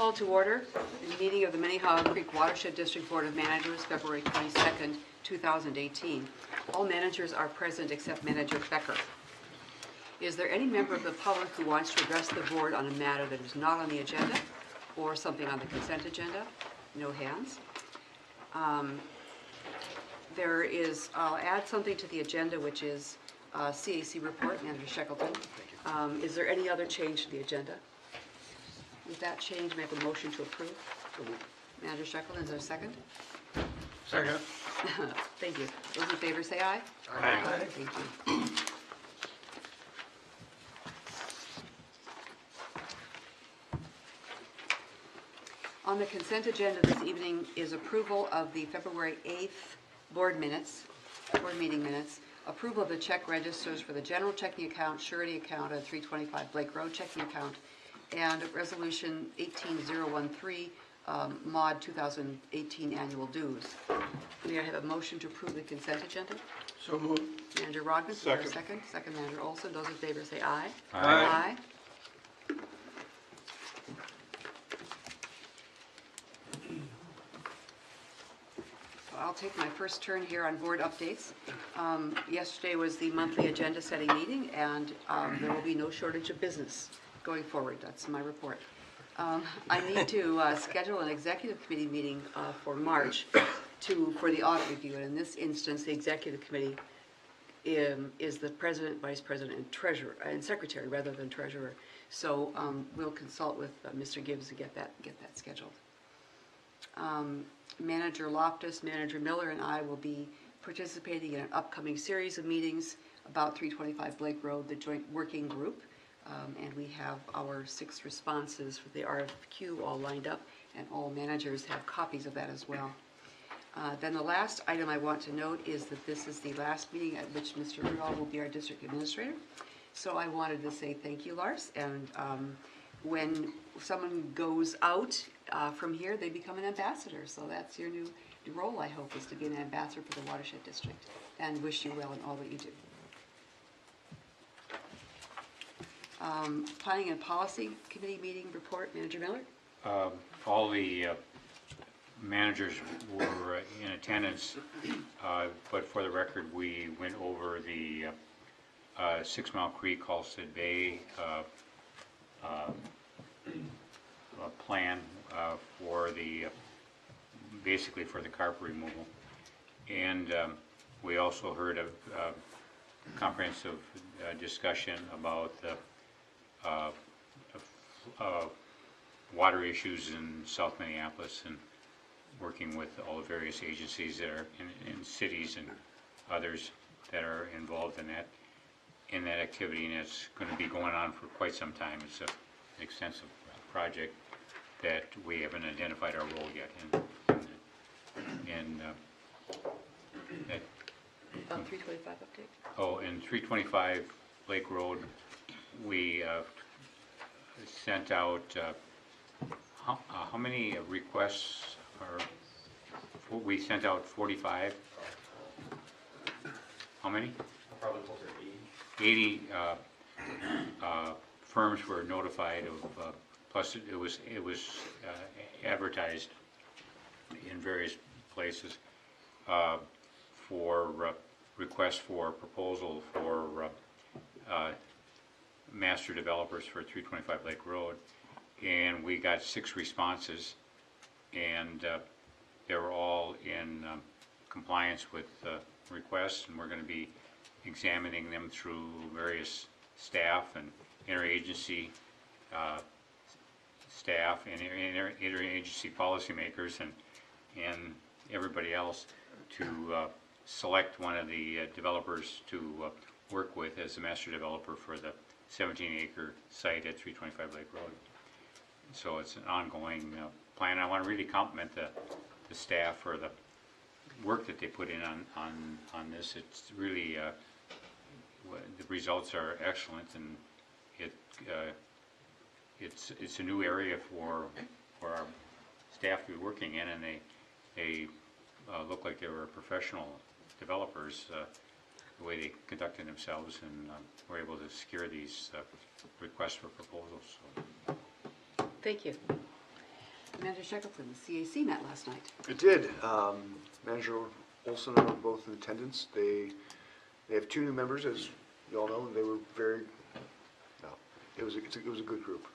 Call to order the meeting of the Minnehaha Creek Watershed District Board of Managers, February 22nd, 2018. All managers are present except Manager Becker. Is there any member of the public who wants to address the board on a matter that is not on the agenda or something on the consent agenda? No hands. I'll add something to the agenda, which is CAC report, Manager Shackleton. Is there any other change to the agenda? With that change, make a motion to approve. Manager Shackleton, is there a second? Second. Thank you. Those in favor say aye. Aye. Thank you. On the consent agenda this evening is approval of the February 8th board meeting minutes, approval of the check registers for the general checking account, surety account, and 325 Blake Road checking account, and resolution 18013, mod 2018 annual dues. May I have a motion to approve the consent agenda? So moved. Manager Rodman, Second. Second, Manager Olson. Those in favor say aye. Aye. I'll take my first turn here on board updates. Yesterday was the monthly agenda setting meeting, and there will be no shortage of business going forward. That's my report. I need to schedule an executive committee meeting for March for the audit review, and in this instance, the executive committee is the president, vice president, and treasurer and secretary rather than treasurer. So we'll consult with Mr. Gibbs to get that scheduled. Manager Loftus, Manager Miller, and I will be participating in an upcoming series of meetings about 325 Blake Road, the joint working group, and we have our 6 responses for the RFQ all lined up, and all managers have copies of that as well. Then the last item I want to note is that this is the last meeting at which Mr. Rudolph will be our district administrator. So I wanted to say thank you, Lars, and when someone goes out from here, they become an ambassador. So that's your new role, I hope, is to be an ambassador for the Watershed District, and wish you well in all that you do. Planning and Policy Committee meeting report, Manager Miller. All the managers were in attendance, but for the record, we went over the 6 Mile Creek, Halstead Bay plan for the basically for the carpet removal, and we also heard a comprehensive discussion about the water issues in South Minneapolis, and working with all the various agencies that are in cities and others that are involved in that activity, and it's going to be going on for quite some time. It's an extensive project that we haven't identified our role yet in that. 325 update. Oh, in 325 Lake Road, we sent out how many requests? We sent out 45. How many? Probably closer to 80 firms were notified of. Plus, it was advertised in various places for requests for proposal for master developers for 325 Lake Road, and we got 6 responses, and they were all in compliance with requests, and we're going to be examining them through various staff and interagency staff and interagency policymakers and everybody else to select one of the developers to work with as the master developer for the 17-acre site at 325 Lake Road. So it's an ongoing plan. I want to really compliment the staff for the work that they put in on this. It's really the results are excellent, and it's a new area for our staff to be working in, and they look like they were professional developers the way they conducted themselves, and were able to secure these requests for proposals. So. Thank you. Manager Shackleton, the CAC met last night. It did. Manager Olson and I were both in attendance. They have 2 new members, as you all know, and they were very, no, it was a good group.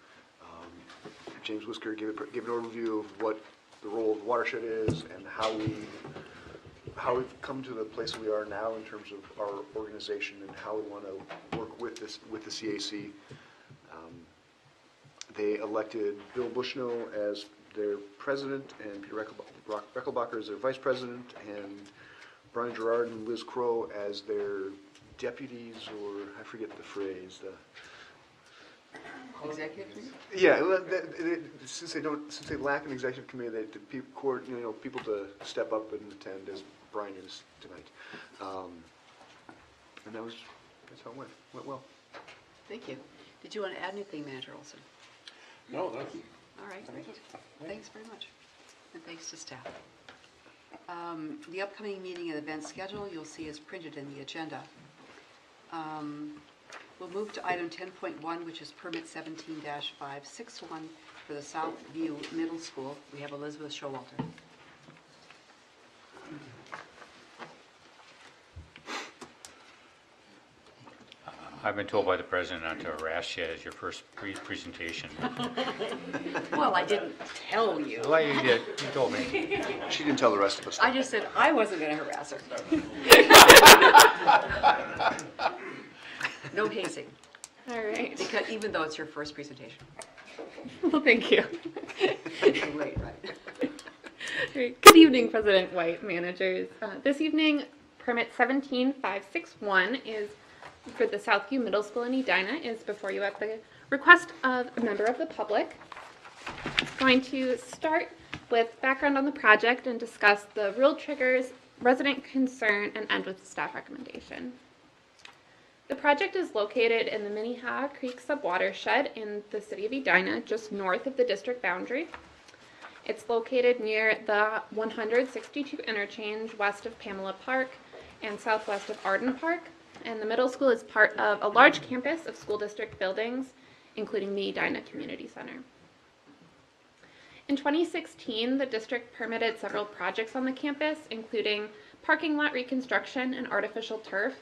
James Whisker gave an overview of what the role of Watershed is and how we've come to the place we are now in terms of our organization and how we want to work with the CAC. They elected Bill Bushnell as their president and Peter Reckelbacher as their vice president, and Brian Gerard and Liz Crow as their deputies, or I forget the phrase. Executive committee? Yeah, well, since they lack an executive committee, the people to step up and attend, as Brian is tonight. And that's how it went well. Thank you. Did you want to add anything, Manager Olson? No, that's, All right, great. Thanks very much. And thanks to staff. The upcoming meeting and event schedule you'll see is printed in the agenda. We'll move to item 10.1, which is permit 17-561 for the South View Middle School. We have Elizabeth Showalter. I've been told by the president not to harass you as your first presentation. Well, I didn't tell you. Well, you did, you told me. She didn't tell the rest of us. I just said I wasn't going to harass her. No hazing, All right. because even though it's your first presentation. Well, thank you. Too late, right? All right. Good evening, President White, managers. This evening, permit 17561 is for the Southview Middle School in Edina is before you at the request of a member of the public. I'm going to start with background on the project and discuss the real triggers, resident concern, and end with the staff recommendation. The project is located in the Minnehaha Creek subwatershed in the city of Edina, just north of the district boundary. It's located near the 162 interchange west of Pamela Park and southwest of Arden Park. And the middle school is part of a large campus of school district buildings, including the Edina Community Center. In 2016, the district permitted several projects on the campus, including parking lot reconstruction and artificial turf.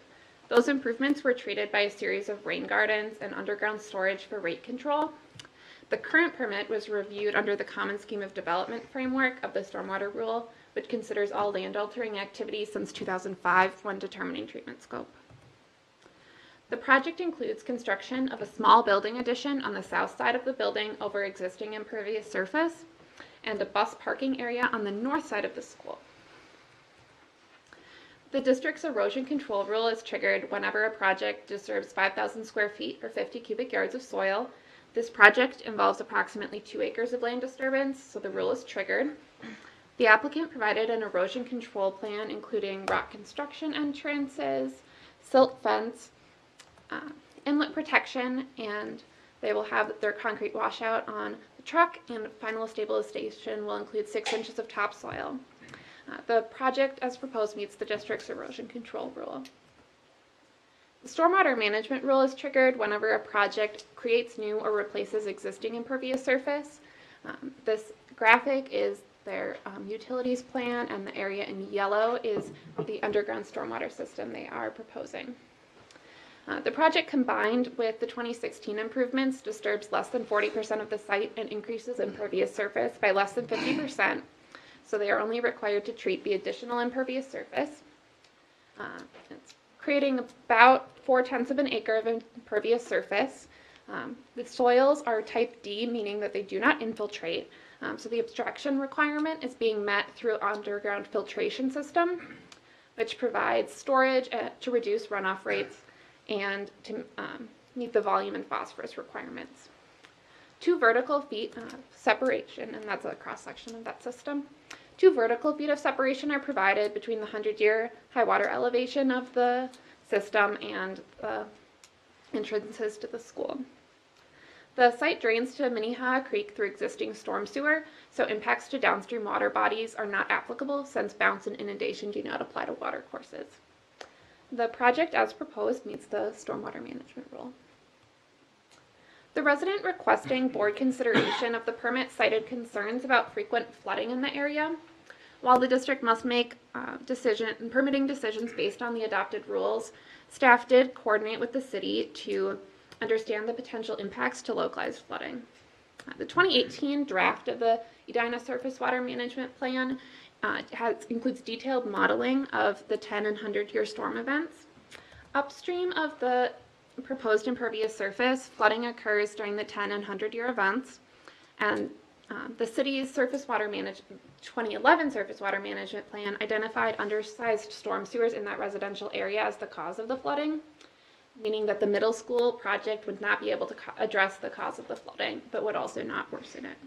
Those improvements were treated by a series of rain gardens and underground storage for rate control. The current permit was reviewed under the Common Scheme of Development framework of the Stormwater Rule, which considers all land-altering activities since 2005 when determining treatment scope. The project includes construction of a small building addition on the south side of the building over existing impervious surface and a bus parking area on the north side of the school. The district's erosion control rule is triggered whenever a project disturbs 5,000 square feet or 50 cubic yards of soil. This project involves approximately 2 acres of land disturbance, so the rule is triggered. The applicant provided an erosion control plan including rock construction entrances, silt fence, inlet protection, and they will have their concrete washout on the truck, and final stabilization will include 6 inches of topsoil. The project as proposed meets the district's erosion control rule. The stormwater management rule is triggered whenever a project creates new or replaces existing impervious surface. This graphic is their utilities plan, and the area in yellow is the underground stormwater system they are proposing. The project combined with the 2016 improvements disturbs less than 40% of the site and increases impervious surface by less than 50%. So they are only required to treat the additional impervious surface. It's creating about 0.4 of an acre of impervious surface. The soils are type D, meaning that they do not infiltrate. So the abstraction requirement is being met through underground filtration system, which provides storage to reduce runoff rates and to meet the volume and phosphorus requirements. 2 vertical feet of separation, and that's a cross-section of that system. 2 vertical feet of separation are provided between the 100-year high water elevation of the system and the entrances to the school. The site drains to Minnehaha Creek through existing storm sewer, so impacts to downstream water bodies are not applicable since bounce and inundation do not apply to water courses. The project as proposed meets the stormwater management rule. The resident requesting board consideration of the permit cited concerns about frequent flooding in the area. While the district must make permitting decisions based on the adopted rules, staff did coordinate with the city to understand the potential impacts to localized flooding. The 2018 draft of the Edina Surface Water Management Plan includes detailed modeling of the 10 and 100-year storm events. Upstream of the proposed impervious surface, flooding occurs during the 10 and 100-year events, and the city's 2011 Surface Water Management Plan identified undersized storm sewers in that residential area as the cause of the flooding, meaning that the middle school project would not be able to address the cause of the flooding, but would also not worsen it.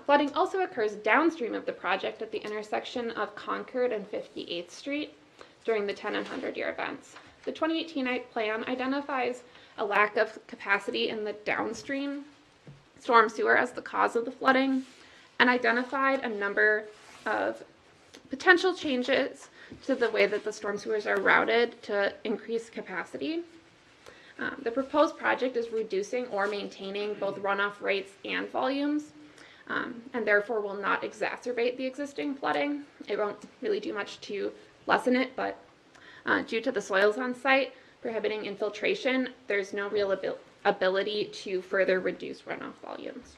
Flooding also occurs downstream of the project at the intersection of Concord and 58th Street during the 10 and 100-year events. The 2018 plan identifies a lack of capacity in the downstream storm sewer as the cause of the flooding, and identified a number of potential changes to the way that the storm sewers are routed to increase capacity. The proposed project is reducing or maintaining both runoff rates and volumes, and therefore will not exacerbate the existing flooding. It won't really do much to lessen it, but due to the soils on site prohibiting infiltration, there's no real ability to further reduce runoff volumes.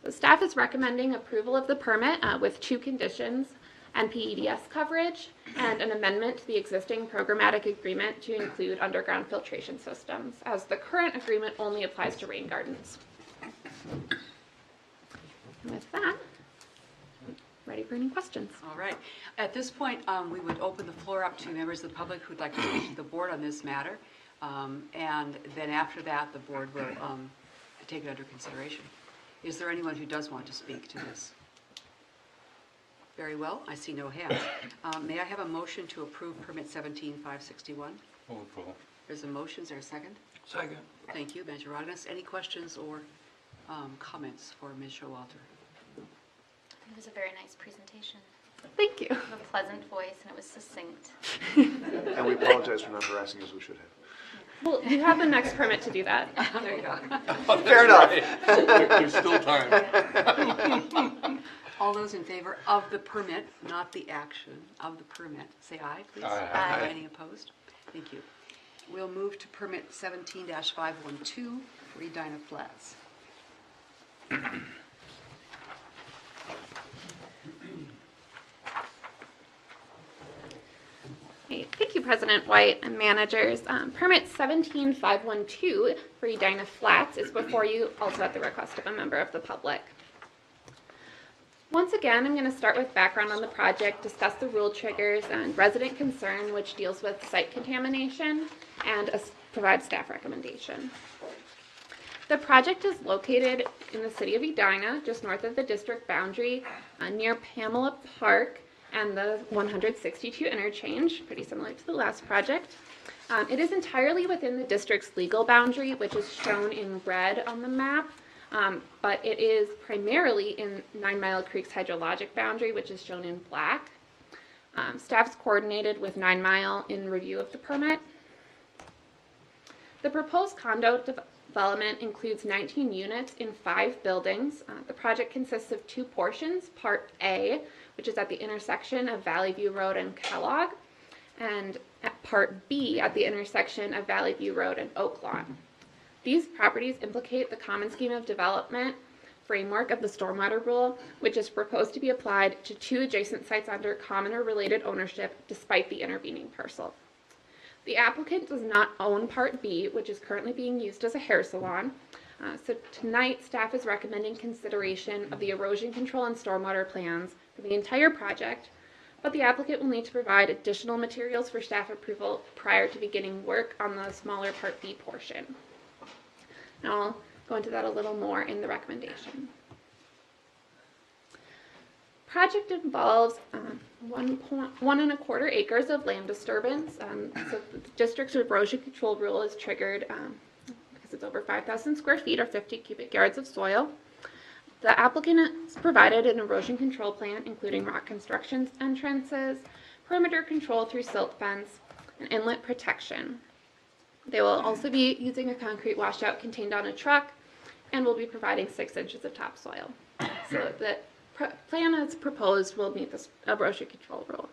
The staff is recommending approval of the permit with 2 conditions: NPEDS coverage and an amendment to the existing programmatic agreement to include underground filtration systems, as the current agreement only applies to rain gardens. And with that, I'm ready for any questions. All right. At this point, we would open the floor up to members of the public who'd like to speak to the board on this matter. And then after that, the board will take it under consideration. Is there anyone who does want to speak to this? Very well. I see no hands. May I have a motion to approve permit 17561? Move approval. There's a motion. Is there a second? Second. Thank you, Manager Rodriguez. Any questions or comments for Ms. Showalter? It was a very nice presentation. Thank you. You have a pleasant voice, and it was succinct. And we apologize for not harassing as we should have. Well, you have the next permit to do that. There you go. Fair enough. There's still time. All those in favor of the permit, not the action, of the permit, say aye, please. Aye. Aye. Any opposed? Thank you. We'll move to permit 17-512 for Edina Flats. Thank you, President White and managers. Permit 17512 for Edina Flats is before you, also at the request of a member of the public. Once again, I'm going to start with background on the project, discuss the rule triggers and resident concern, which deals with site contamination, and provide staff recommendation. The project is located in the city of Edina, just north of the district boundary, near Pamela Park and the 162 interchange, pretty similar to the last project. It is entirely within the district's legal boundary, which is shown in red on the map, but it is primarily in 9 Mile Creek's hydrologic boundary, which is shown in black. Staff's coordinated with 9 Mile in review of the permit. The proposed condo development includes 19 units in 5 buildings. The project consists of 2 portions, Part A, which is at the intersection of Valley View Road and Kellogg, and at Part B at the intersection of Valley View Road and Oak Lawn. These properties implicate the common scheme of development framework of the stormwater rule, which is proposed to be applied to 2 adjacent sites under common or related ownership despite the intervening parcel. The applicant does not own Part B, which is currently being used as a hair salon. So tonight, staff is recommending consideration of the erosion control and stormwater plans for the entire project, but the applicant will need to provide additional materials for staff approval prior to beginning work on the smaller Part B portion. And I'll go into that a little more in the recommendation. Project involves 1.25 acres of land disturbance. So the district's erosion control rule is triggered because it's over 5,000 square feet or 50 cubic yards of soil. The applicant has provided an erosion control plan, including rock constructions, entrances, perimeter control through silt fence, and inlet protection. They will also be using a concrete washout contained on a truck and will be providing 6 inches of topsoil. So the plan as proposed will meet the erosion control rule.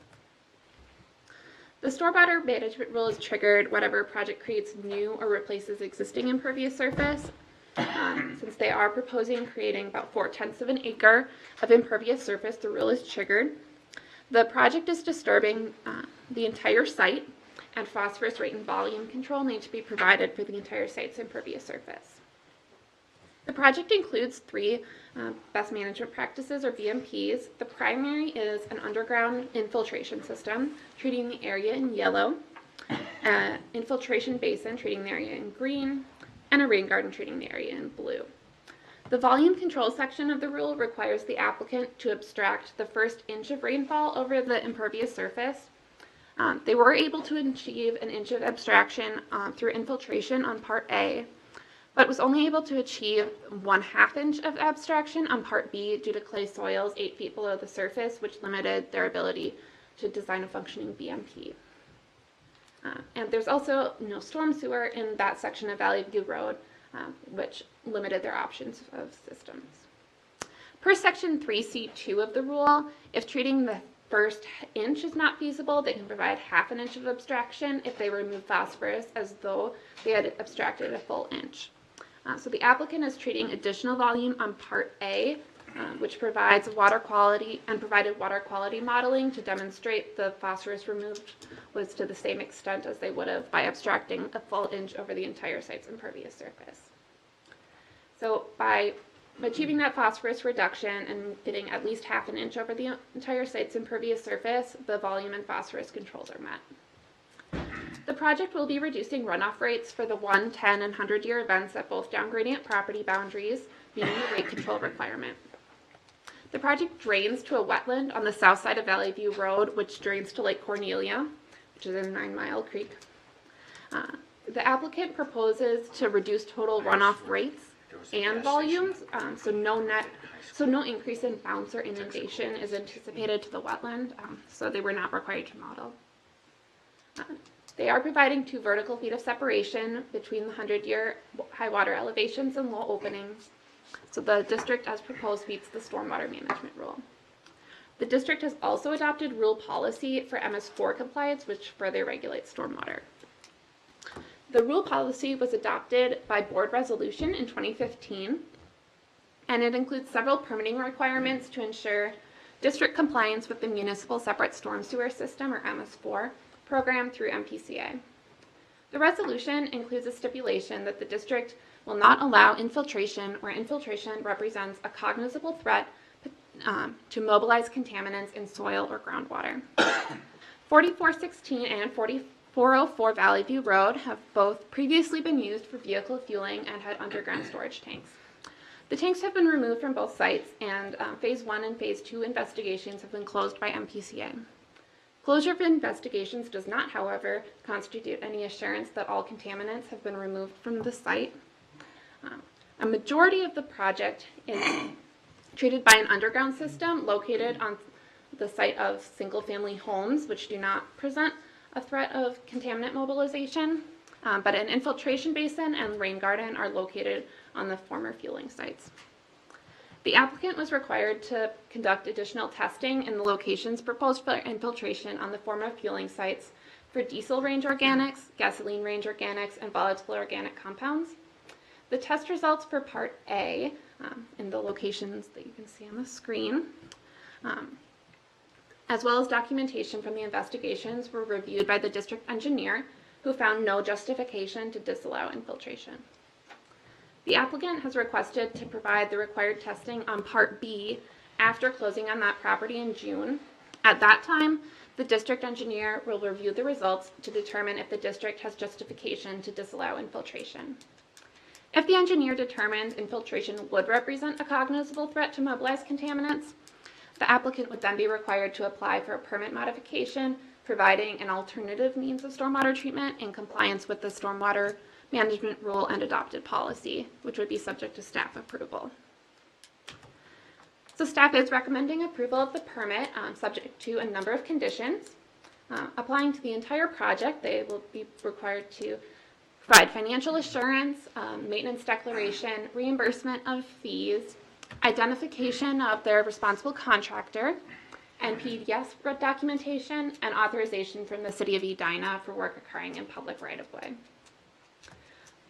The stormwater management rule is triggered whenever a project creates new or replaces existing impervious surface. Since they are proposing creating about 4/10 of an acre of impervious surface, the rule is triggered. The project is disturbing the entire site, and phosphorus rate and volume control need to be provided for the entire site's impervious surface. The project includes 3 best management practices, or BMPs. The primary is an underground infiltration system, treating the area in yellow, infiltration basin, treating the area in green, and a rain garden, treating the area in blue. The volume control section of the rule requires the applicant to abstract the first inch of rainfall over the impervious surface. They were able to achieve an inch of abstraction through infiltration on Part A, but was only able to achieve 1/2 inch of abstraction on Part B due to clay soils 8 feet below the surface, which limited their ability to design a functioning BMP. And there's also no storm sewer in that section of Valley View Road, which limited their options of systems. Per Section 3C2 of the rule, if treating the first inch is not feasible, they can provide 1/2 inch of abstraction if they remove phosphorus as though they had abstracted a full inch. So the applicant is treating additional volume on Part A, which provides water quality and provided water quality modeling to demonstrate the phosphorus removed was to the same extent as they would have by abstracting a full inch over the entire site's impervious surface. So by achieving that phosphorus reduction and getting at least 1/2 inch over the entire site's impervious surface, the volume and phosphorus controls are met. The project will be reducing runoff rates for the 1, 10, and 100-year events at both down gradient property boundaries, meeting the rate control requirement. The project drains to a wetland on the south side of Valley View Road, which drains to Lake Cornelia, which is in 9 Mile Creek. The applicant proposes to reduce total runoff rates and volumes, so no increase in bounce or inundation is anticipated to the wetland, so they were not required to model. They are providing 2 vertical feet of separation between the 100-year high water elevations and low openings. So the district, as proposed, meets the stormwater management rule. The district has also adopted rule policy for MS4 compliance, which further regulates stormwater. The rule policy was adopted by board resolution in 2015, and it includes several permitting requirements to ensure district compliance with the Municipal Separate Storm Sewer System, or MS4, program through MPCA. The resolution includes a stipulation that the district will not allow infiltration where infiltration represents a cognizable threat to mobilize contaminants in soil or groundwater. 4416 and 4404 Valley View Road have both previously been used for vehicle fueling and had underground storage tanks. The tanks have been removed from both sites, and Phase 1 and Phase 2 investigations have been closed by MPCA. Closure of investigations does not, however, constitute any assurance that all contaminants have been removed from the site. A majority of the project is treated by an underground system located on the site of single-family homes, which do not present a threat of contaminant mobilization, but an infiltration basin and rain garden are located on the former fueling sites. The applicant was required to conduct additional testing in the locations proposed for infiltration on the former fueling sites for diesel range organics, gasoline range organics, and volatile organic compounds. The test results for Part A, in the locations that you can see on the screen, as well as documentation from the investigations, were reviewed by the district engineer, who found no justification to disallow infiltration. The applicant has requested to provide the required testing on Part B after closing on that property in June. At that time, the district engineer will review the results to determine if the district has justification to disallow infiltration. If the engineer determines infiltration would represent a cognizable threat to mobilize contaminants, the applicant would then be required to apply for a permit modification, providing an alternative means of stormwater treatment in compliance with the stormwater management rule and adopted policy, which would be subject to staff approval. So staff is recommending approval of the permit subject to a number of conditions. Applying to the entire project, they will be required to provide financial assurance, maintenance declaration, reimbursement of fees, identification of their responsible contractor, and PDS documentation, and authorization from the City of Edina for work occurring in public right-of-way.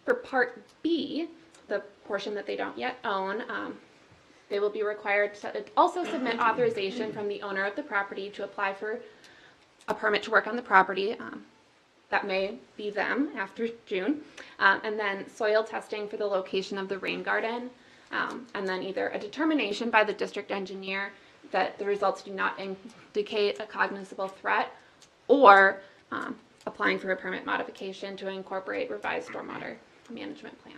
For Part B, the portion that they don't yet own, they will be required to also submit authorization from the owner of the property to apply for a permit to work on the property. That may be them after June. And then soil testing for the location of the rain garden. And then either a determination by the district engineer that the results do not indicate a cognizable threat, or applying for a permit modification to incorporate revised stormwater management plan.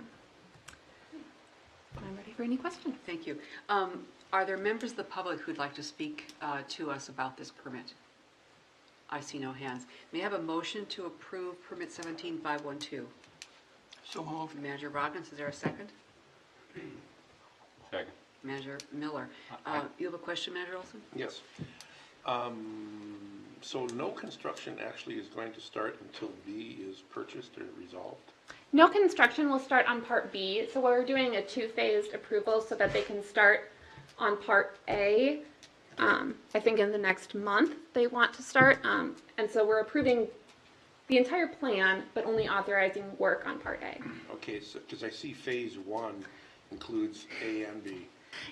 I'm ready for any questions. Thank you. Are there members of the public who'd like to speak to us about this permit? I see no hands. May I have a motion to approve permit 17512? So moved. Manager Roggins, is there a second? Second. Manager Miller. You have a question, Manager Olson? Yes. So no construction actually is going to start until B is purchased or resolved? No construction will start on Part B, so we're doing a two-phased approval so that they can start on Part A. I think in the next month they want to start, and so we're approving the entire plan, but only authorizing work on Part A. Okay, so, because I see phase 1 includes A and B.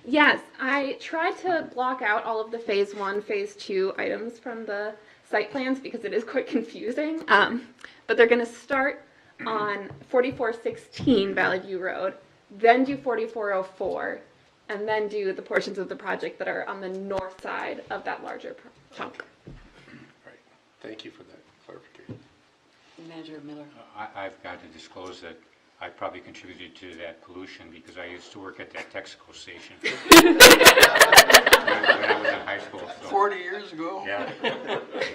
Yes, I tried to block out all of the phase 1, phase 2 items from the site plans because it is quite confusing, but they're going to start on 4416 Valley View Road, then do 4404, and then do the portions of the project that are on the north side of that larger chunk. Right. Thank you for that clarification. Manager Miller. I've got to disclose that I probably contributed to that pollution because I used to work at that Texaco station when I was in high school. So, 40 years ago? yeah,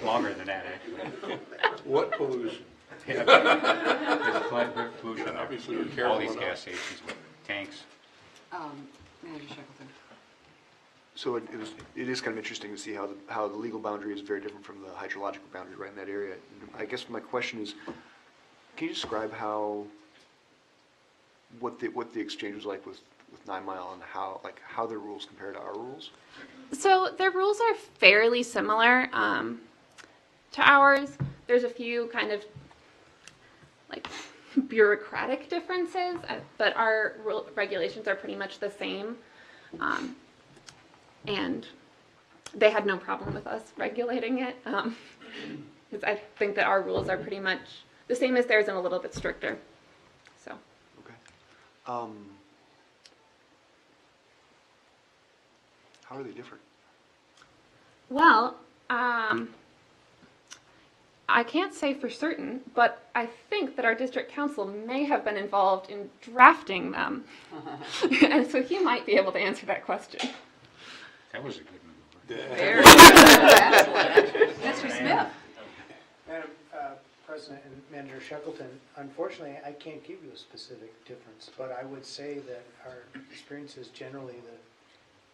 longer than that actually. What pollution? Yeah, there's quite a bit of pollution there. Obviously, we're careful All these enough. gas stations with tanks. Manager Shackleton. So it is kind of interesting to see how the legal boundary is very different from the hydrological boundary right in that area. I guess my question is, can you describe what the exchange was like with 9 Mile and how their rules compare to our rules? So their rules are fairly similar to ours. There's a few kind of like bureaucratic differences, but our regulations are pretty much the same. And they had no problem with us regulating it, because I think that our rules are pretty much the same as theirs and a little bit stricter. So. Okay. How are they different? Well, I can't say for certain, but I think that our district council may have been involved in drafting them. And so he might be able to answer that question. That was a good move. Very good. Mr. Smith. Madam President and Manager Shackleton, unfortunately, I can't give you a specific difference, but I would say that our experience is generally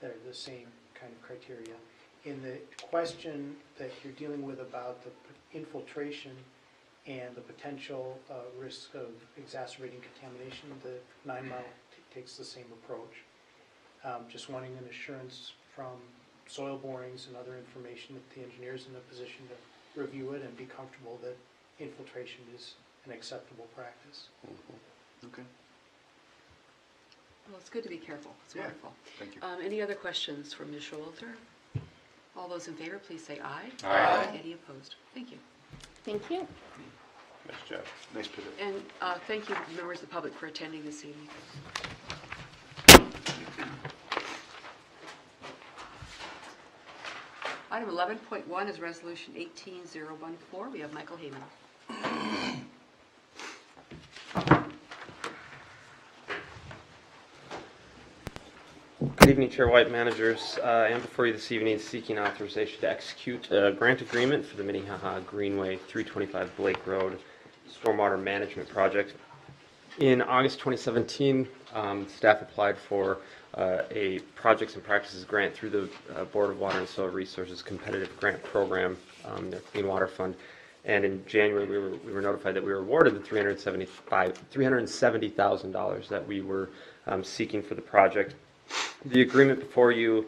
they're the same kind of criteria. In the question that you're dealing with about the infiltration and the potential risk of exacerbating contamination, the 9 Mile takes the same approach. Just wanting an assurance from soil borings and other information that the engineer's in a position to review it and be comfortable that infiltration is an acceptable practice. Okay. Well, it's good to be careful. It's Yeah. wonderful. Thank you. Any other questions for Ms. Showalter? All those in favor, please say aye. Aye. Any opposed? Thank you. Thank you. Nice job. Nice pivot. And thank you, members of the public, for attending this evening. Item 11.1 is Resolution 18014. We have Michael Heyman. Good evening, Chair White, managers. I am before you this evening seeking authorization to execute a grant agreement for the Minnehaha Greenway 325 Blake Road Stormwater Management Project. In August 2017, staff applied for a Projects and Practices grant through the Board of Water and Soil Resources Competitive Grant Program, their Clean Water Fund. And in January, we were notified that we were awarded the $370,000 that we were seeking for the project. The agreement before you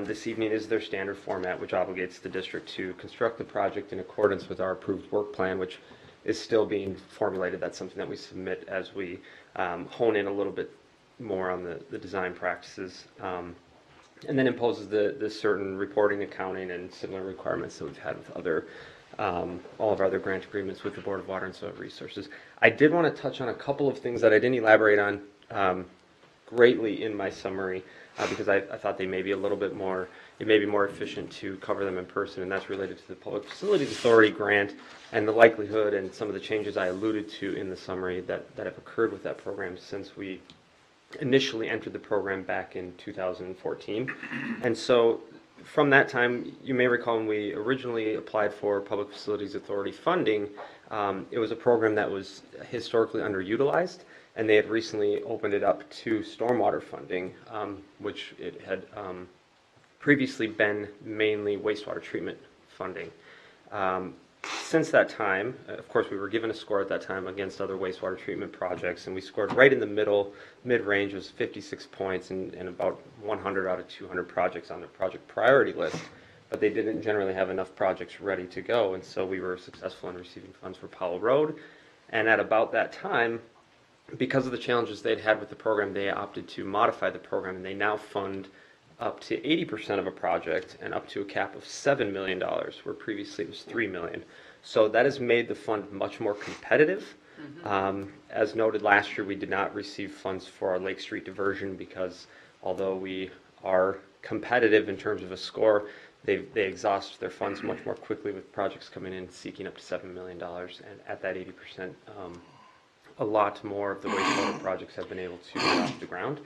this evening is their standard format, which obligates the district to construct the project in accordance with our approved work plan, which is still being formulated. That's something that we submit as we hone in a little bit more on the design practices, and then imposes the certain reporting, accounting, and similar requirements that we've had with other all of our other grant agreements with the Board of Water and Soil Resources. I did want to touch on a couple of things that I didn't elaborate on greatly in my summary, because I thought they may be a little bit more, it may be more efficient to cover them in person, and that's related to the Public Facilities Authority grant and the likelihood and some of the changes I alluded to in the summary that have occurred with that program since we initially entered the program back in 2014. And so from that time, you may recall when we originally applied for Public Facilities Authority funding, it was a program that was historically underutilized, and they had recently opened it up to stormwater funding, which it had previously been mainly wastewater treatment funding. Since that time, of course, we were given a score at that time against other wastewater treatment projects, and we scored right in the mid-range, was 56 points, and about 100 out of 200 projects on the project priority list. But they didn't generally have enough projects ready to go, and so we were successful in receiving funds for Powell Road. And at about that time, because of the challenges they'd had with the program, they opted to modify the program, and they now fund up to 80% of a project and up to a cap of $7 million, where previously it was $3 million. So that has made the fund much more competitive. As noted last year, we did not receive funds for our Lake Street diversion because although we are competitive in terms of a score, they exhaust their funds much more quickly with projects coming in seeking up to $7 million. And at that 80%, a lot more of the wastewater projects have been able to get off the ground.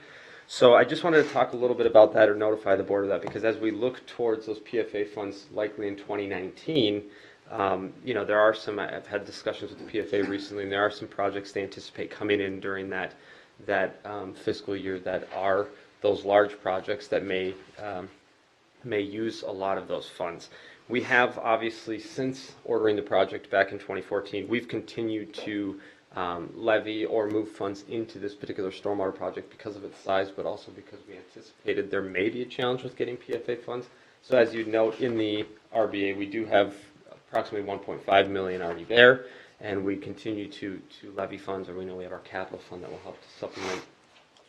So I just wanted to talk a little bit about that, or notify the board of that, because as we look towards those PFA funds likely in 2019, there are some, I've had discussions with the PFA recently, and there are some projects they anticipate coming in during that fiscal year that are those large projects that may use a lot of those funds. We have obviously, since ordering the project back in 2014, we've continued to levy or move funds into this particular stormwater project because of its size, but also because we anticipated there may be a challenge with getting PFA funds. So as you note in the RBA, we do have approximately $1.5 million already there, and we continue to levy funds, or we know we have our capital fund that will help to supplement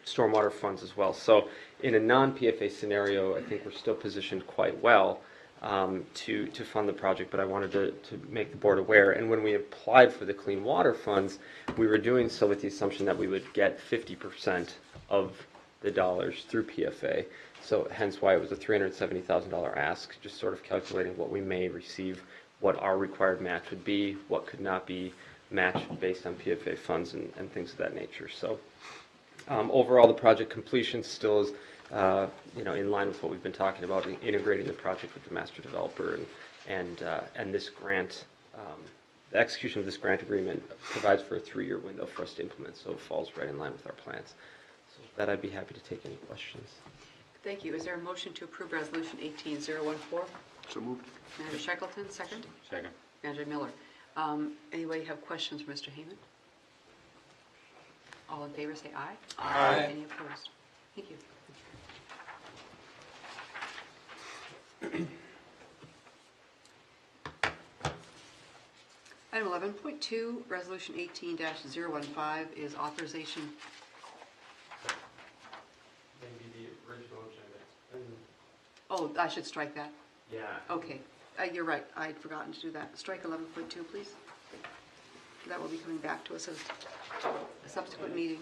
stormwater funds as well. So in a non-PFA scenario, I think we're still positioned quite well to fund the project, but I wanted to make the board aware. And when we applied for the clean water funds, we were doing so with the assumption that we would get 50% of the dollars through PFA. So hence why it was a $370,000 ask, just sort of calculating what we may receive, what our required match would be, what could not be matched based on PFA funds and things of that nature. So overall, the project completion still is in line with what we've been talking about, integrating the project with the master developer, and this grant, the execution of this grant agreement provides for a 3-year window for us to implement, so it falls right in line with our plans. So with that, I'd be happy to take any questions. Thank you. Is there a motion to approve Resolution 18014? So moved. Manager Shackleton, second. Second. Manager Miller. Anybody have questions for Mr. Heyman? All in favor, say aye. Aye. Any opposed? Thank you. Item 11.2, Resolution 18-015 is authorization. Maybe the original agenda. Oh, I should strike that. Yeah. Okay, you're right. I had forgotten to do that. Strike 11.2, please. That will be coming back to us as a subsequent meeting.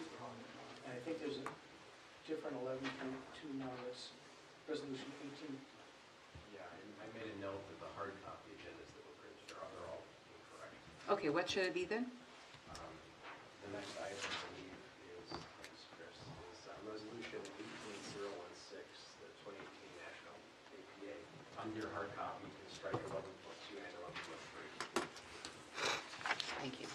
And I think there's a different 11.2 now, that's resolution 18. Yeah, and I made a note that the hard copy agendas that were printed are all incorrect. Okay, what should it be then? The next item, I believe, is, thanks, Chris, is resolution 18016, the 2018 National APA. On your hard copy, you can strike 11.2 and 11.3. Thank you.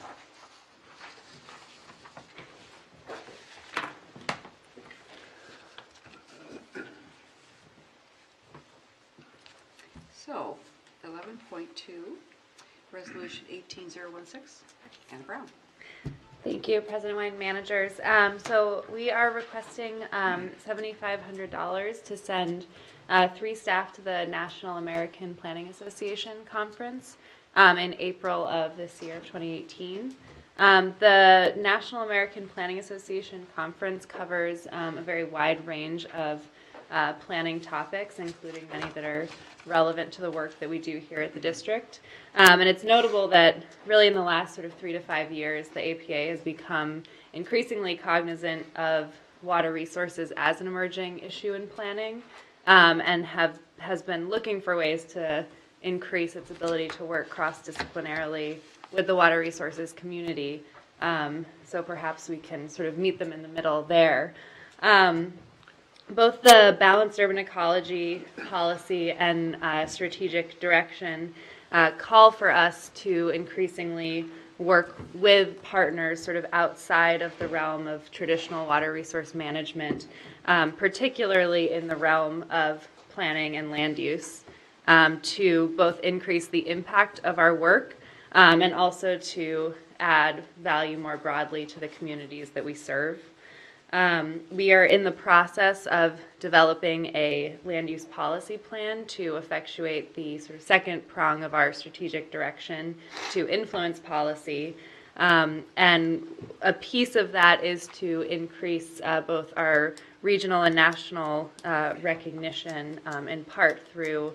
So, 11.2, Resolution 18016. Anna Brown. Thank you, President Wine, managers. So we are requesting $7,500 to send 3 staff to the National American Planning Association Conference in April of this year, 2018. The National American Planning Association Conference covers a very wide range of planning topics, including many that are relevant to the work that we do here at the district. And it's notable that really in the last sort of 3 to 5 years, the APA has become increasingly cognizant of water resources as an emerging issue in planning, and has been looking for ways to increase its ability to work cross-disciplinarily with the water resources community. So perhaps we can sort of meet them in the middle there. Both the balanced urban ecology policy and strategic direction call for us to increasingly work with partners sort of outside of the realm of traditional water resource management, particularly in the realm of planning and land use, to both increase the impact of our work and also to add value more broadly to the communities that we serve. We are in the process of developing a land use policy plan to effectuate the sort of second prong of our strategic direction to influence policy. And a piece of that is to increase both our regional and national recognition, in part through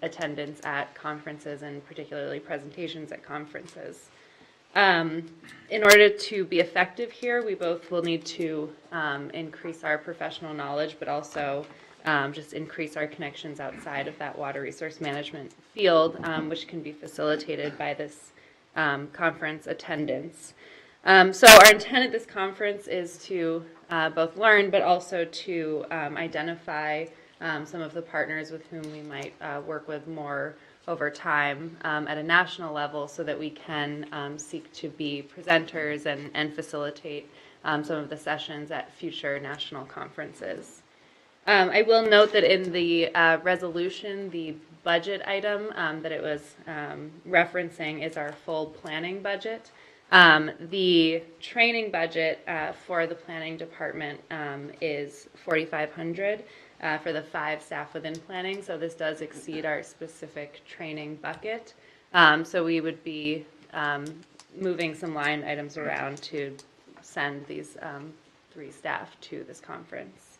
attendance at conferences and particularly presentations at conferences. In order to be effective here, we both will need to increase our professional knowledge, but also just increase our connections outside of that water resource management field, which can be facilitated by this conference attendance. So our intent at this conference is to both learn, but also to identify some of the partners with whom we might work with more over time at a national level, so that we can seek to be presenters and facilitate some of the sessions at future national conferences. I will note that in the resolution, the budget item that it was referencing is our full planning budget. The training budget for the planning department is $4,500 for the 5 staff within planning, so this does exceed our specific training bucket. So we would be moving some line items around to send these 3 staff to this conference.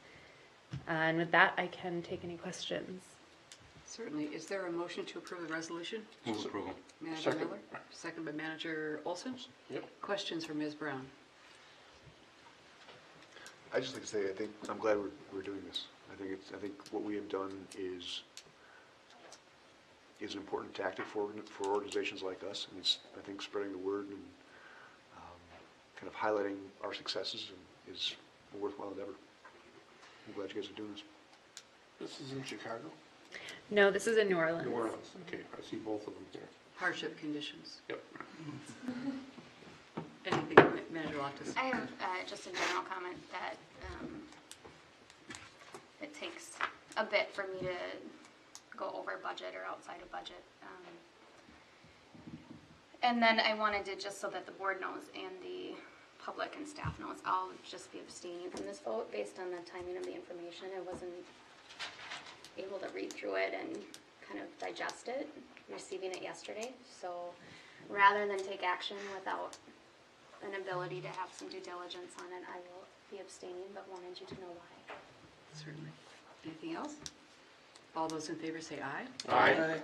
And with that, I can take any questions. Certainly. Is there a motion to approve the resolution? Move approval. Manager Second. Miller, second by Manager Olson. Yep. Questions for Ms. Brown? I just like to say, I think, I'm glad we're doing this. I think what we have done is an important tactic for organizations like us, and it's, I think, spreading the word and kind of highlighting our successes is a worthwhile endeavor. I'm glad you guys are doing this. This is in Chicago? No, this is in New Orleans. New Orleans, okay, I see both of them here. Hardship conditions. Yep. Anything, Manager Loftus? I have just a general comment that it takes a bit for me to go over budget or outside of budget. And then I wanted to, just so that the board knows and the public and staff knows, I'll just be abstaining from this vote based on the timing of the information. I wasn't able to read through it and kind of digest it, receiving it yesterday. So rather than take action without an ability to have some due diligence on it, I will be abstaining, but wanted you to know why. Certainly. Anything else? All those in favor say aye. Aye.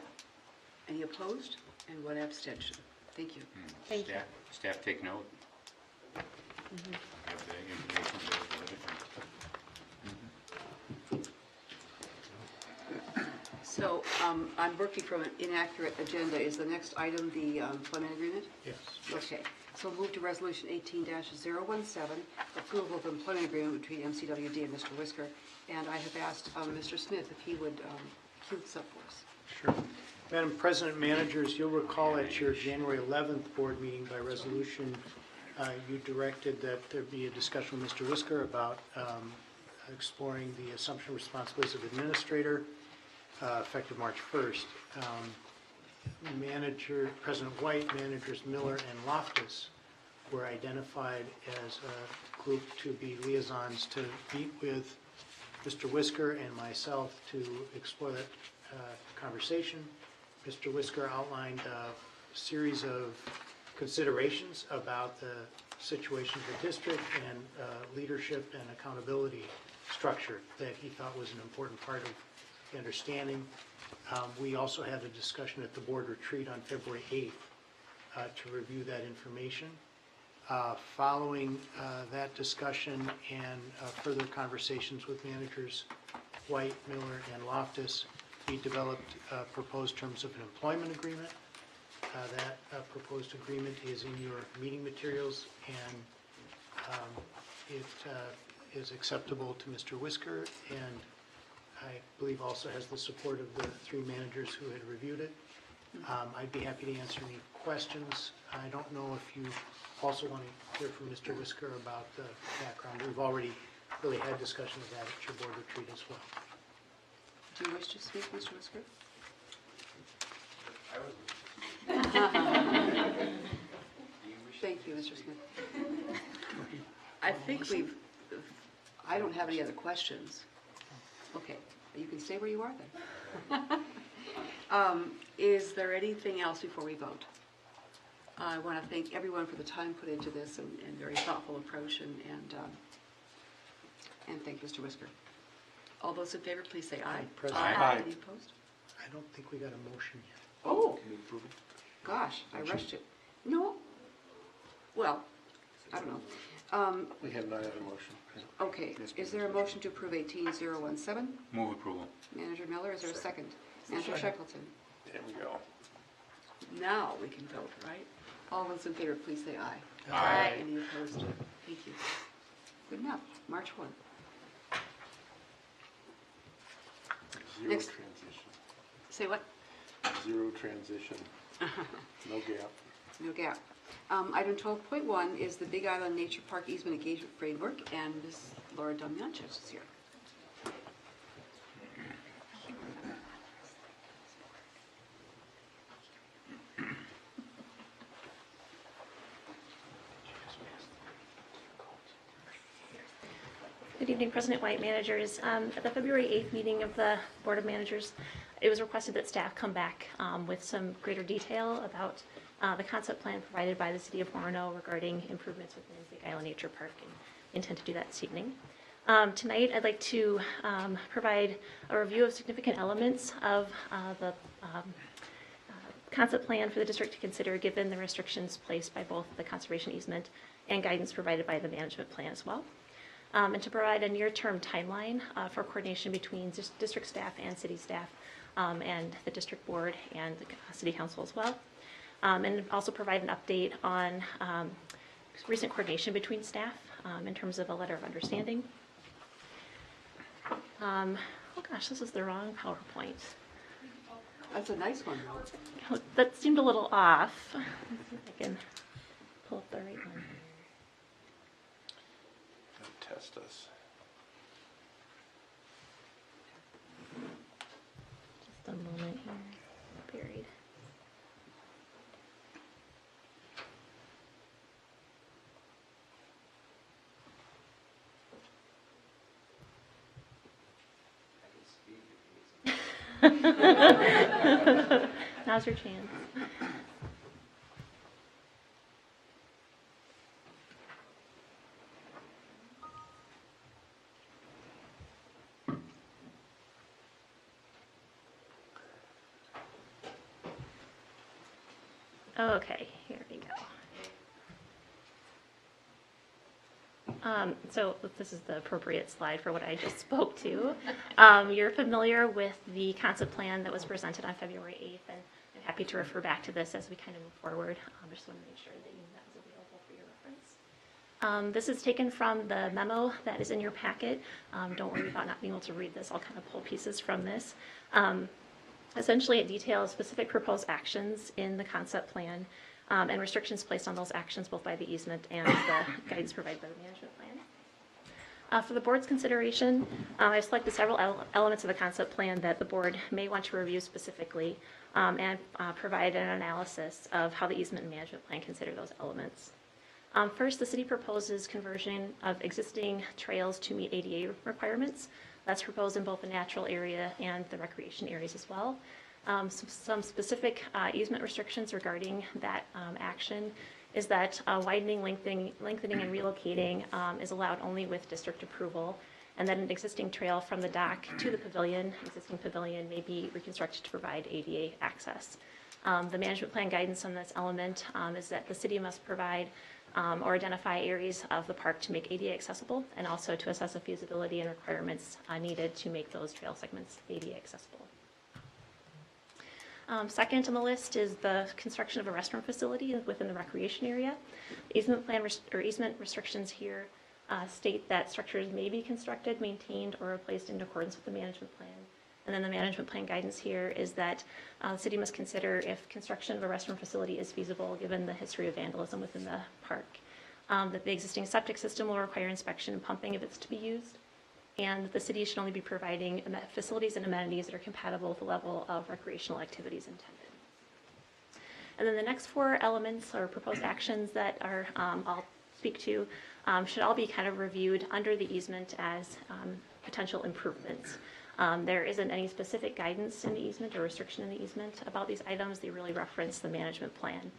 Any opposed? And 1 abstention. Thank you. Thank you. Staff take note. Have the information available. So I'm working from an inaccurate agenda. Is the next item the employment agreement? Yes. Okay. So move to Resolution 18-017, approval of employment agreement between MCWD and Mr. Whisker. And I have asked Mr. Smith if he would cue this up for us. Sure. Madam President, managers, you'll recall at your January 11th board meeting by resolution, you directed that there be a discussion with Mr. Whisker about exploring the assumption of responsibilities of administrator effective March 1st. President White, managers Miller and Loftus were identified as a group to be liaisons to meet with Mr. Whisker and myself to explore that conversation. Mr. Whisker outlined a series of considerations about the situation of the district and leadership and accountability structure that he thought was an important part of the understanding. We also had a discussion at the board retreat on February 8th to review that information. Following that discussion and further conversations with managers White, Miller, and Loftus, we developed proposed terms of an employment agreement. That proposed agreement is in your meeting materials, and it is acceptable to Mr. Whisker, and I believe also has the support of the three managers who had reviewed it. I'd be happy to answer any questions. I don't know if you also want to hear from Mr. Whisker about the background. We've already really had discussion of that at your board retreat as well. Do you wish to speak, Mr. Whisker? Thank you, Mr. Smith. I think I don't have any other questions. Okay, you can stay where you are then. Is there anything else before we vote? I want to thank everyone for the time put into this and very thoughtful approach, and thank Mr. Whisker. All those in favor, please say aye. President. Aye. Any opposed? I don't think we got a motion yet. Oh, gosh, I rushed it. No, well, I don't know. We have not had a motion. Okay, is there a motion to approve 18017? Move approval. Manager Miller, is there a second? Manager Shackleton. There we go. Now we can vote, right? All those in favor, please say aye. Aye. Any opposed? Thank you. Good enough. March 1. Zero Next. transition. Say what? Zero transition. No gap. No gap. Item 12.1 is the Big Island Nature Park Easement Engagement Framework, and Ms. Laura Domyanchis is here. Good evening, President White, managers. At the February 8th meeting of the Board of Managers, it was requested that staff come back with some greater detail about the concept plan provided by the City of Orono regarding improvements within Big Island Nature Park, and we intend to do that this evening. Tonight, I'd like to provide a review of significant elements of the concept plan for the district to consider, given the restrictions placed by both the conservation easement and guidance provided by the management plan as well. And to provide a near-term timeline for coordination between district staff and city staff, and the district board and the city council as well. And also provide an update on recent coordination between staff in terms of a letter of understanding. Oh gosh, this is the wrong PowerPoint. That's a nice one, though. Oh, that seemed a little off. Let's see if I can pull up the right one. Test us. Just a moment here. Buried. Now's your chance. Okay, here we go. So this is the appropriate slide for what I just spoke to. You're familiar with the concept plan that was presented on February 8th, and I'm happy to refer back to this as we kind of move forward. I just want to make sure that that was available for your reference. This is taken from the memo that is in your packet. Don't worry about not being able to read this. I'll kind of pull pieces from this. Essentially, it details specific proposed actions in the concept plan and restrictions placed on those actions both by the easement and the guidance provided by the management plan. For the board's consideration, I've selected several elements of the concept plan that the board may want to review specifically and provide an analysis of how the easement and management plan consider those elements. First, the city proposes conversion of existing trails to meet ADA requirements. That's proposed in both the natural area and the recreation areas as well. Some specific easement restrictions regarding that action is that widening, lengthening, and relocating is allowed only with district approval, and that an existing trail from the dock to the existing pavilion may be reconstructed to provide ADA access. The management plan guidance on this element is that the city must provide or identify areas of the park to make ADA accessible, and also to assess the feasibility and requirements needed to make those trail segments ADA accessible. Second on the list is the construction of a restaurant facility within the recreation area. Easement plan easement restrictions here state that structures may be constructed, maintained, or replaced in accordance with the management plan. And then the management plan guidance here is that the city must consider if construction of a restaurant facility is feasible given the history of vandalism within the park. That the existing septic system will require inspection and pumping if it's to be used, and that the city should only be providing facilities and amenities that are compatible with the level of recreational activities intended. And then the next four elements or proposed actions that are I'll speak to should all be kind of reviewed under the easement as potential improvements. There isn't any specific guidance in the easement or restriction in the easement about these items. They really reference the management plan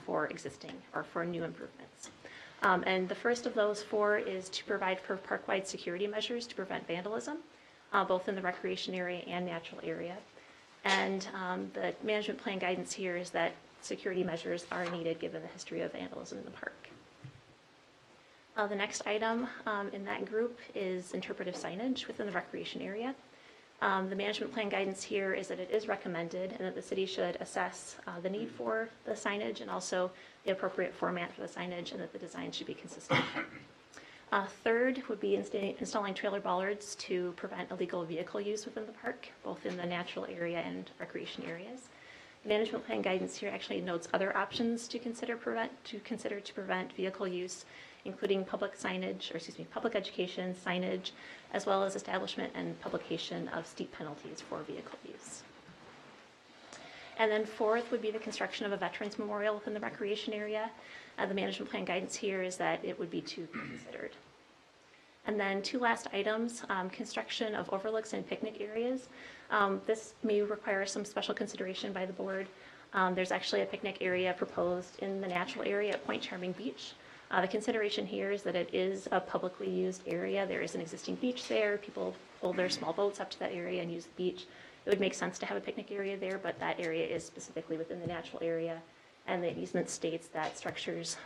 for existing or for new improvements. And the first of those four is to provide for park-wide security measures to prevent vandalism, both in the recreation area and natural area. And the management plan guidance here is that security measures are needed given the history of vandalism in the park. The next item in that group is interpretive signage within the recreation area. The management plan guidance here is that it is recommended and that the city should assess the need for the signage and also the appropriate format for the signage, and that the design should be consistent. Third would be installing trailer bollards to prevent illegal vehicle use within the park, both in the natural area and recreation areas. The management plan guidance here actually notes other options to consider to prevent vehicle use, including public education, signage, as well as establishment and publication of steep penalties for vehicle use. And then fourth would be the construction of a veterans memorial within the recreation area. The management plan guidance here is that it would be to be considered. And then two last items, construction of overlooks and picnic areas. This may require some special consideration by the board. There's actually a picnic area proposed in the natural area at Point Charming Beach. The consideration here is that it is a publicly used area. There is an existing beach there. People pull their small boats up to that area and use the beach. It would make sense to have a picnic area there, but that area is specifically within the natural area, and the easement states that structures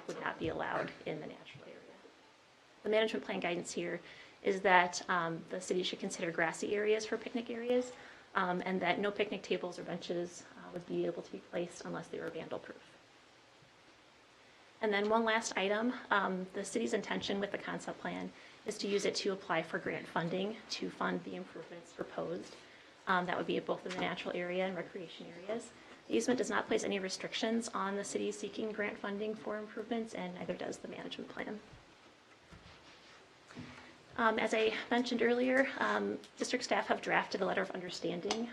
would not be allowed in the natural area. The management plan guidance here is that the city should consider grassy areas for picnic areas, and that no picnic tables or benches would be able to be placed unless they were vandal-proof. And then one last item, the city's intention with the concept plan is to use it to apply for grant funding to fund the improvements proposed. That would be both in the natural area and recreation areas. The easement does not place any restrictions on the city seeking grant funding for improvements, and neither does the management plan. As I mentioned earlier, district staff have drafted a letter of understanding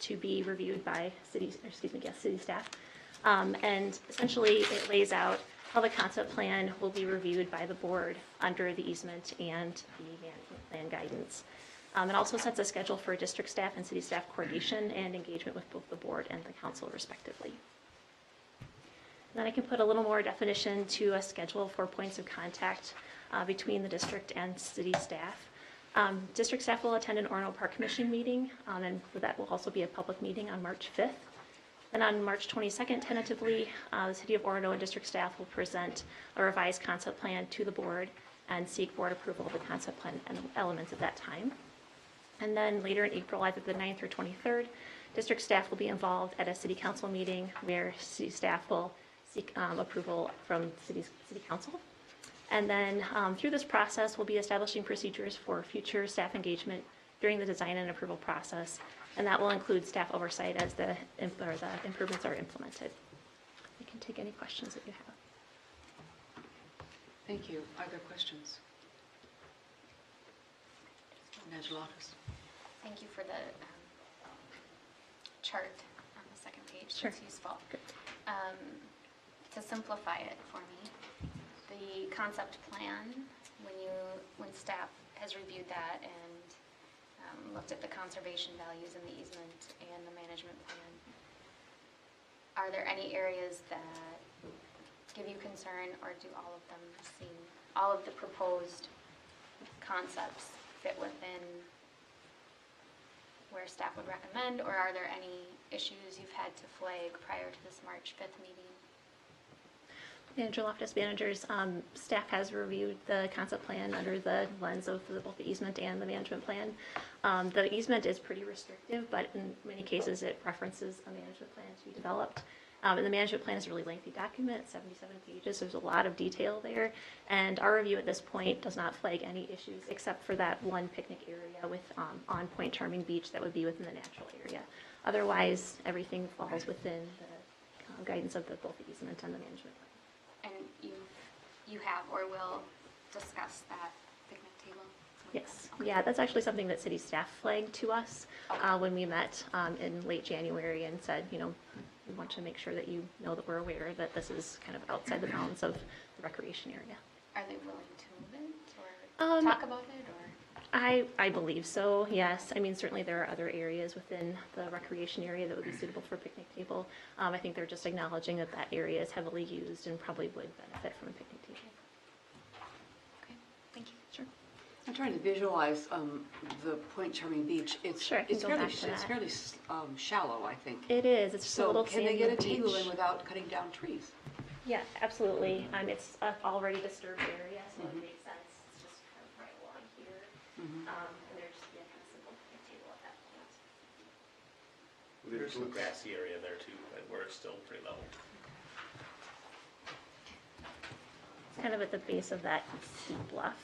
to be reviewed by city staff. And essentially it lays out how the concept plan will be reviewed by the board under the easement and the management plan guidance. It also sets a schedule for district staff and city staff coordination and engagement with both the board and the council respectively. And then I can put a little more definition to a schedule for points of contact between the district and city staff. District staff will attend an Orono Park Commission meeting, and that will also be a public meeting on March 5th. And on March 22nd, tentatively, the City of Orono and district staff will present a revised concept plan to the board and seek board approval of the concept plan and elements at that time. And then later in April, either the 9th or 23rd, district staff will be involved at a city council meeting where city staff will seek approval from city council. And then through this process, we'll be establishing procedures for future staff engagement during the design and approval process. And that will include staff oversight as the improvements are implemented. I can take any questions that you have. Thank you. Are there questions? Manager Loftus? Thank you for the chart on the second page. Sure. That's useful. To simplify it for me, the concept plan, when staff has reviewed that and looked at the conservation values and the easement and the management plan, are there any areas that give you concern, or do all of them seem, all of the proposed concepts fit within where staff would recommend, or are there any issues you've had to flag prior to this March 5th meeting? Manager Loftus, managers, staff has reviewed the concept plan under the lens of both the easement and the management plan. The easement is pretty restrictive, but in many cases it references a management plan to be developed. And the management plan is a really lengthy document, 77 pages. There's a lot of detail there. And our review at this point does not flag any issues except for that one picnic area with on Point Charming Beach that would be within the natural area. Otherwise, everything falls within the guidance of both the easement and the management plan. And you have or will discuss that picnic table? Yes, yeah, that's actually something that city staff flagged to us when we met in late January and said, you know, we want to make sure that you know that we're aware that this is kind of outside the bounds of the recreation area. Are they willing to move it or talk about it? Or I believe so, yes. I mean, certainly there are other areas within the recreation area that would be suitable for a picnic table. I think they're just acknowledging that that area is heavily used and probably would benefit from a picnic table. okay, thank you. Sure. I'm trying to visualize the Point Charming Beach. Sure, I can It's go fairly, back to it's that. fairly shallow, I think. It is. It's just a So little can they sandy get a beach. table in without cutting down trees? Yeah, absolutely. It's an already disturbed area, so it makes sense. It's just kind of right along here. And there's kind of simple picnic table at that point. There's some grassy area there too, where it's still pretty level. It's kind of at the base of that steep bluff.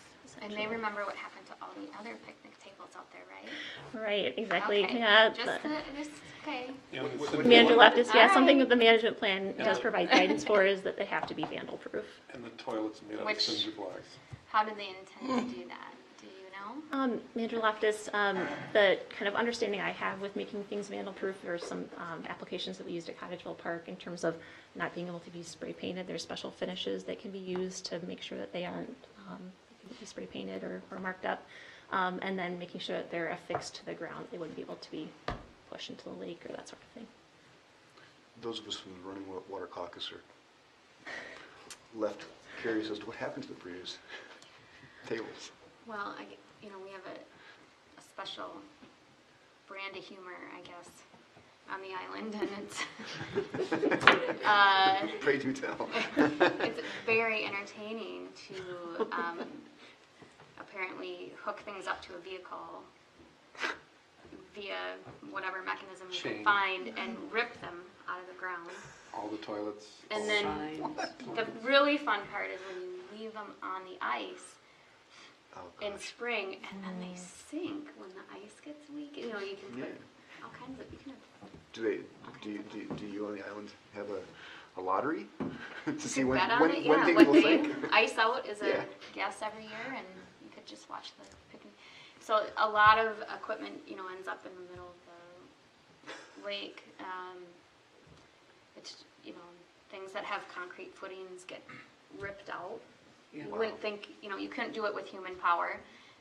And they remember what happened to all the other picnic tables out there, right? Right, exactly. Okay. Yeah. Just okay. You know, it's What- simple- Manager Loftus, yeah, All something right. that the management plan does provide guidance for is that they have to be vandal proof. And the toilet's made out of Which- cinder blocks. How did they intend to do that? Do you know? Manager Loftus, the kind of understanding I have with making things vandal proof, there are some applications that we used at Cottageville Park in terms of not being able to be spray painted. There's special finishes that can be used to make sure that they aren't be spray painted or marked up. And then making sure that they're affixed to the ground. They wouldn't be able to be pushed into the lake or that sort of thing. Those of us from the Running Water Caucus are left curious as to what happened to the previous tables. Well, we have a special brand of humor, I guess, on the island, and it's Pray do tell. it's very entertaining to apparently hook things up to a vehicle via whatever mechanism you can Chain. find and rip them out of the ground. All the toilets. And all then Signs. the really fun part is when you leave them on the ice Oh, in gosh. spring, and then they sink when the ice gets weak. You know, you can put Yeah. all kinds of, you can have Do you on the island have a lottery to see when bet on it, when yeah, things what will day sink? ice out is a Yeah. guess every year, and you could just watch the picnic. So a lot of equipment, ends up in the middle of the lake. It's, things that have concrete footings get ripped out. Yeah. You wouldn't think, you couldn't do it with human power,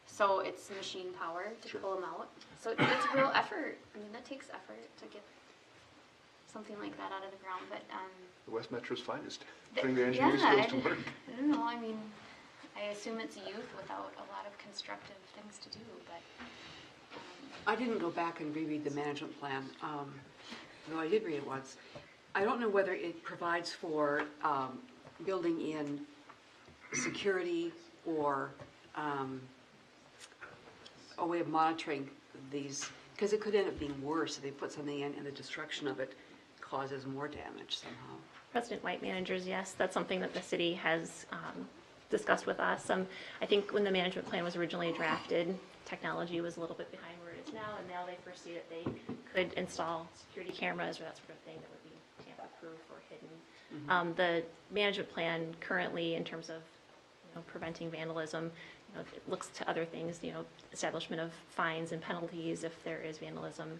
so it's machine power to Sure. pull them out. So it's real effort. I mean, that takes effort to get something like that out of the ground, but The West Metro's finest, th- putting their engineering yeah, skills to work. I don't know, I mean, I assume it's youth without a lot of constructive things to do, but, I didn't go back and reread the management plan, though I did read it once. I don't know whether it provides for building in security or a way of monitoring these, because it could end up being worse if they put something in and the destruction of it causes more damage somehow. President White, managers, yes, that's something that the city has discussed with us. I think when the management plan was originally drafted, technology was a little bit behind where it is now, and now they foresee that they could install security cameras or that sort of thing that would be tamper-proof or hidden. The management plan currently, in terms of preventing vandalism, it looks to other things, establishment of fines and penalties if there is vandalism,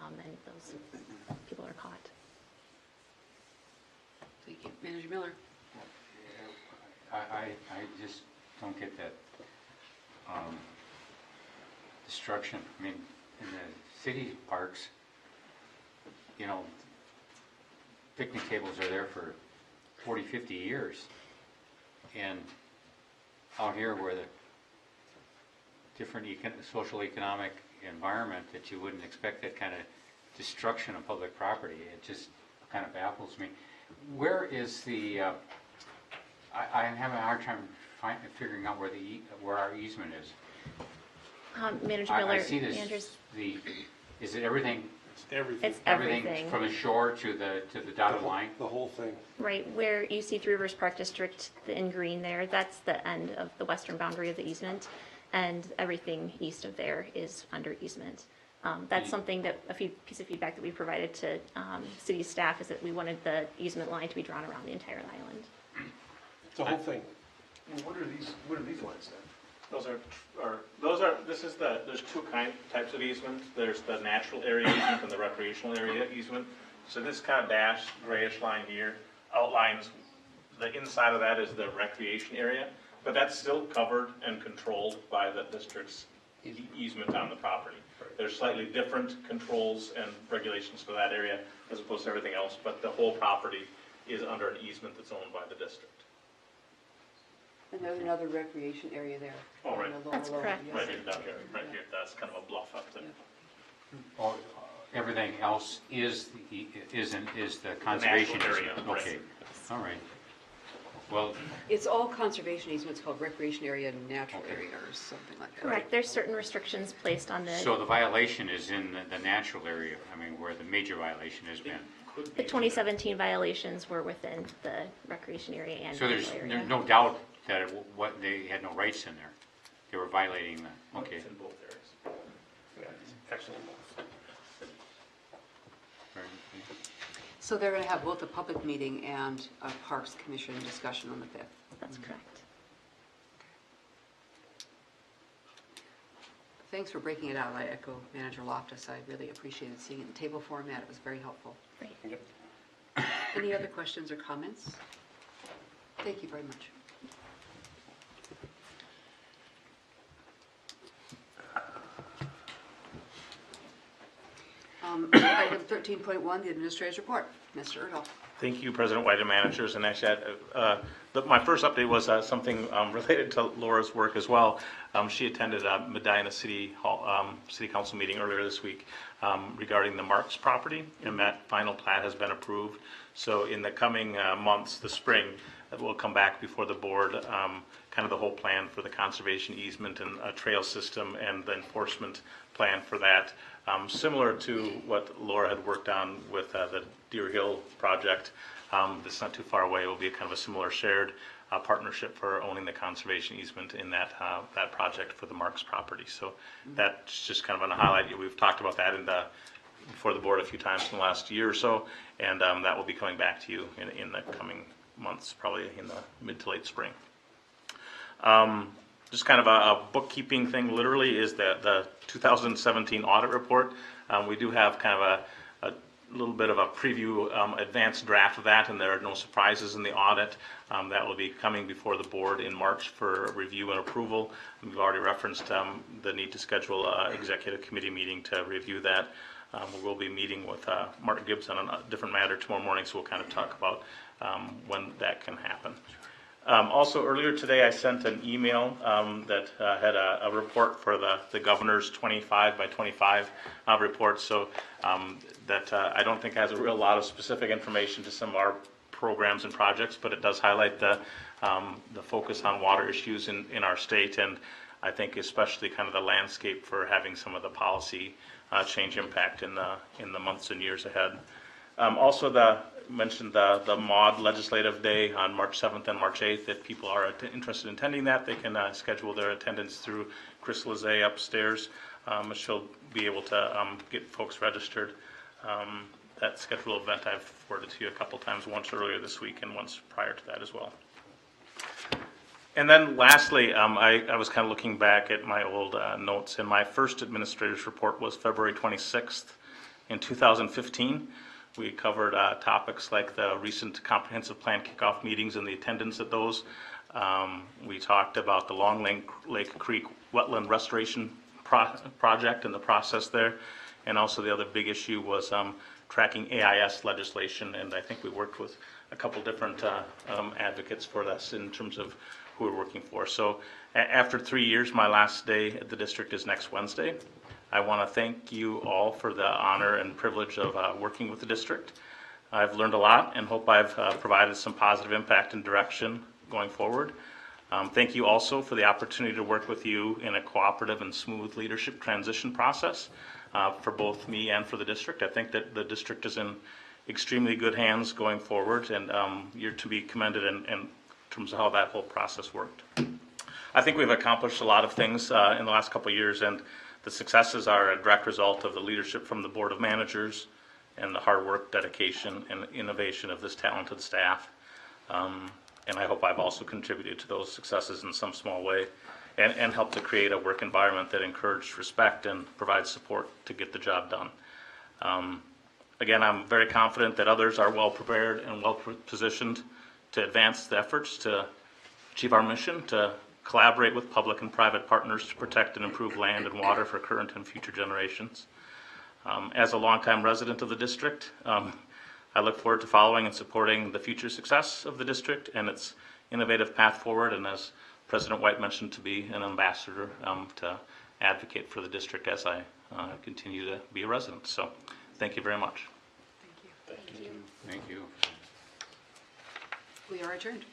and those people are caught. Thank you. Manager Miller? I just don't get that destruction. I mean, in the city parks, picnic tables are there for 40, 50 years. And out here where the different social economic environment that you wouldn't expect that kind of destruction of public property, it just kind of baffles me. Where is the, I'm having a hard time figuring out where our easement is. Manager Miller, I see this, Andrews, is it everything? Everything, it's everything. From the shore to the dotted line? the whole thing. Right, where you see Three Rivers Park District, in green there, that's the end of the western boundary of the easement, and everything east of there is under easement. That's something that, piece of feedback that we provided to city staff is that we wanted the easement line to be drawn around the entire island. It's the whole thing. Well, what are these lines then? There's two types of easement. There's the natural area easement and the recreational area easement. So this kind of dashed grayish line here outlines the inside of that is the recreation area, but that's still covered and controlled by the district's easement on the property. There's slightly different controls and regulations for that area as opposed to everything else, but the whole property is under an easement that's owned by the district. And there's another recreation area there. Oh, right. On the lower That's level, correct. yes. Right here, down here, right here, that's kind of a bluff up there. Or everything else is the conservation natural area? area, right. Okay, all right. Well, It's all conservation easements called recreation area and natural area or something like that. Correct, there's certain restrictions placed on so the violation is in the natural area, I mean, where the major violation has been. the 2017 violations were within the recreation area and So there's natural area. no doubt that they had no rights in there. They were violating the, okay. It's in both areas. Yeah, it's actually both. Right. So they're going to have both a public meeting and a Parks Commission discussion on the 5th. That's correct. Thanks for breaking it out. I echo Manager Loftus. I really appreciated seeing it in table format. It was very helpful. Great. Yep. Any other questions or comments? Thank you very much. Item 13.1, the Administrator's Report. Mr. Erdahl. Thank you, President White and managers. And actually, my first update was something related to Laura's work as well. She attended a Medina City Hall, City Council meeting earlier this week regarding the Marks property, and that final plat has been approved. So in the coming months, the spring, we'll come back before the board, kind of the whole plan for the conservation easement and a trail system and the enforcement plan for that. Similar to what Laura had worked on with the Deer Hill project. That's not too far away. It will be kind of a similar shared partnership for owning the conservation easement in that project for the Marks property. So that's just kind of on a highlight. We've talked about that before the board a few times in the last year or so, and that will be coming back to you in the coming months, probably in the mid to late spring. Just kind of a bookkeeping thing, literally, is the 2017 audit report. We do have kind of a little bit of a preview advanced draft of that, and there are no surprises in the audit. That will be coming before the board in March for review and approval. We've already referenced the need to schedule an executive committee meeting to review that. We'll be meeting with Mark Gibbs on a different matter tomorrow morning, so we'll kind of talk about when that can happen. Also, earlier today, I sent an email that had a report for the governor's 25 by 25 report. So that I don't think has a real lot of specific information to some of our programs and projects, but it does highlight the focus on water issues in our state, and I think especially kind of the landscape for having some of the policy change impact in the months and years ahead. Also, mentioned the MAUD Legislative Day on March 7th and March 8th. If people are interested in attending that, they can schedule their attendance through Chris Lizzie upstairs. She'll be able to get folks registered. That scheduled event I've forwarded to you a couple times, once earlier this week and once prior to that as well. And then lastly, I was kind of looking back at my old notes, and my first administrator's report was February 26th in 2015. We covered topics like the recent comprehensive plan kickoff meetings and the attendance at those. We talked about the Long Lake Creek wetland restoration project and the process there. And also the other big issue was tracking AIS legislation, and I think we worked with a couple different advocates for this in terms of who we're working for. So after 3 years, my last day at the district is next Wednesday. I want to thank you all for the honor and privilege of working with the district. I've learned a lot and hope I've provided some positive impact and direction going forward. Thank you also for the opportunity to work with you in a cooperative and smooth leadership transition process for both me and for the district. I think that the district is in extremely good hands going forward, and you're to be commended in terms of how that whole process worked. I think we've accomplished a lot of things in the last couple of years, and the successes are a direct result of the leadership from the Board of Managers and the hard work, dedication, and innovation of this talented staff. And I hope I've also contributed to those successes in some small way and helped to create a work environment that encouraged respect and provides support to get the job done. Again, I'm very confident that others are well prepared and well positioned to advance the efforts to achieve our mission, to collaborate with public and private partners to protect and improve land and water for current and future generations. As a longtime resident of the district, I look forward to following and supporting the future success of the district and its innovative path forward, and as President White mentioned, to be an ambassador to advocate for the district as I continue to be a resident. So thank you very much. Thank you. Thank you. We are adjourned.